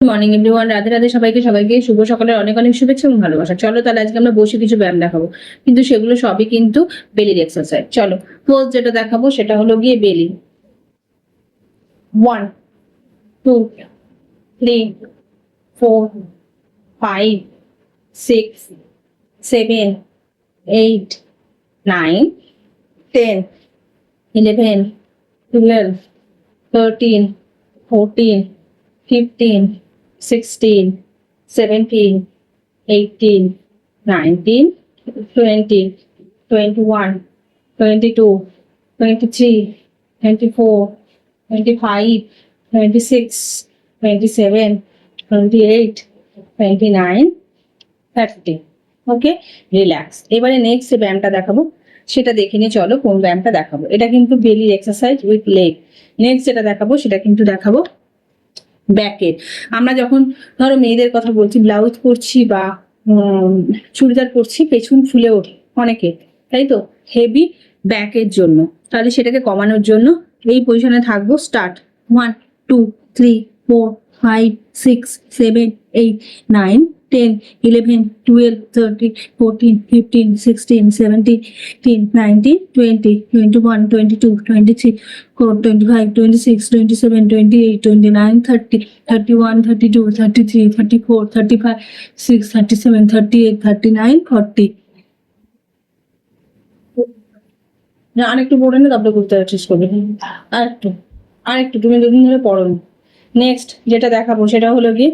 Morning everyone, Radhe Radhe সবাইকে শুভ সকালের অনেক অনেক শুভেচ্ছা এবং ভালোবাসা। চলো তাহলে আজকে আমরা বসে কিছু ব্যায়াম দেখাবো, কিন্তু সেগুলো সবই কিন্তু বেলির এক্সারসাইজ। চলো ফার্স্ট যেটা দেখাবো সেটা হলো গিয়ে বেলি। 1 2 3 4 5 6 7 8 9 10 11 12 13 14 15 16 17 18 19 20 21 22 23 24 25 26 27 28 29 30। ওকে, রিল্যাক্স। এবারে নেক্সট যে ব্যায়ামটা দেখাবো সেটা দেখে নিয়ে চলো কোন ব্যায়ামটা দেখাবো। এটা কিন্তু বেলি এক্সারসাইজ উইথ লেগ। নেক্সট যেটা দেখাবো সেটা কিন্তু দেখাবো ব্যাকের। আমরা যখন ধরো মেয়েদের কথা বলছি, ব্লাউজ পরছি বা চুড়িদার পরছি, পেছন ফুলে ওঠে অনেকে, তাই তো, হেভি ব্যাকের জন্য। তাহলে সেটাকে কমানোর জন্য এই পজিশনে থাকবো। স্টার্ট 1 2 3 4 5 6 7 8 9 10 11 12 13 14 15 16 17 19 20 21 22 23 25 26 27 28 29 30 31 32 33 34 35 6 37 38 39 40। আরেকটু পড়ে না, তারপরে করতে চেষ্টা করবে। আরেকটু তুমি দুদিন ধরে পড়ো। নেক্সট যেটা দেখাবো সেটা হলো কি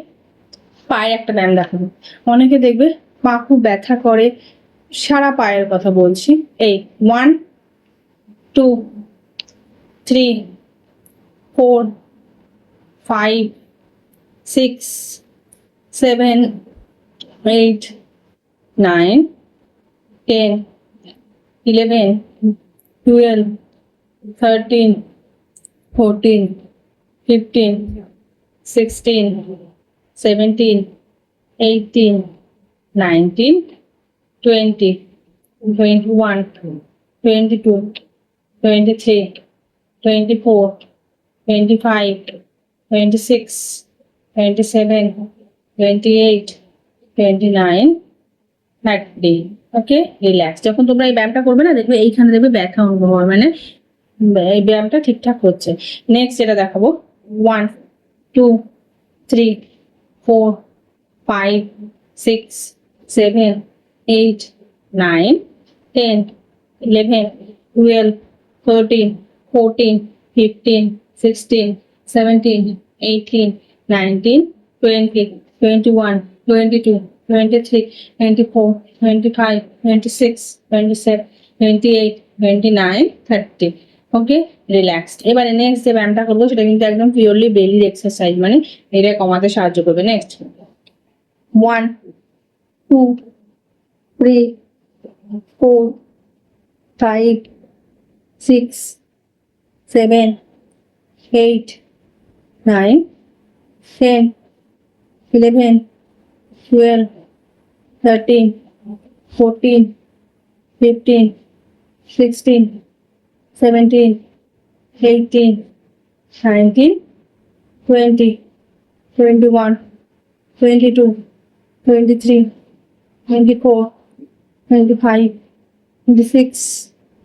পায়ের একটা ব্যায়াম দেখাবো। অনেকে দেখবে পা খুব ব্যথা করে, সারা পায়ের কথা বলছি। এই 1 2 3 4 5 6 7 8 9 10 11 12 13 14 15 16 17 18 19 20 21 22 23 24 25 26 27 28 29 30। ওকে, রিল্যাক্স। যখন তোমরা এই ব্যায়ামটা করবে না, দেখবে এইখানে দেখবে ব্যথা অনুভব হবে, মানে এই ব্যায়ামটা ঠিকঠাক হচ্ছে। নেক্সট যেটা দেখাবো 1 2 3 4 5 6 7 8 9 10 11 12 13 14 15 16 17 18 19 20 21 22 23 24 25 26 27 28 29 30। ওকে, রিল্যাক্সড। এবারে নেক্সট যে ব্যায়ামটা করবো সেটা কিন্তু একদম পিওরলি বেলির এক্সারসাইজ, মানে এটা কমাতে সাহায্য করবে। নেক্সট 1 2 3 4 5 6 7 8 9 10 11 12 13 14 15 16 17 18 19 20 21 22 23 24 25 26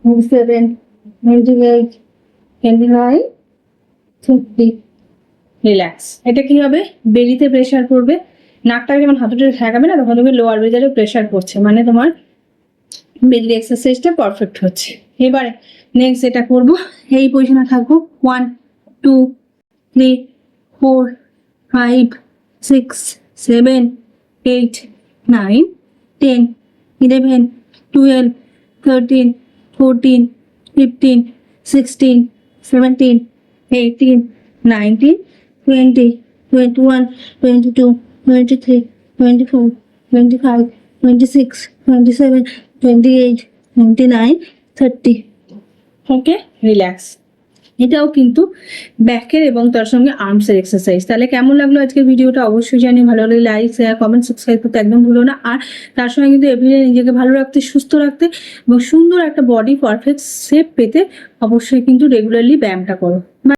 27 28 29 30। রিল্যাক্স। এটা কি হবে, বেলিতে প্রেশার পড়বে, নাকটাকে যেমন হাতুড়ে ঠেকাবে না, তখন তুমি লোয়ার বেজারে প্রেশার পড়ছে, মানে তোমার বেলি এক্সারসাইজটা পারফেক্ট হচ্ছে। এবারে নেক্সট যেটা করবো, এই পজিশনে থাকবো। 1 2 3 4 5 6 7 8 9 10 11 12 13 14 15 16 17 18 19 20 21 22 23 24 25 26 27 28 29 30। ওকে, রিল্যাক্স। এটাও কিন্তু ব্যাকের এবং তার সঙ্গে আর্মসের এক্সারসাইজ। তাহলে কেমন লাগলো আজকের ভিডিওটা অবশ্যই জানিও। ভালো লাগলে লাইক শেয়ার কমেন্ট সাবস্ক্রাইব করতে একদম ভুলো না। আর তার সঙ্গে কিন্তু এভরিডে নিজেকে ভালো রাখতে, সুস্থ রাখতে এবং সুন্দর একটা বডি পারফেক্ট শেপ পেতে অবশ্যই কিন্তু রেগুলারলি ব্যায়ামটা করো।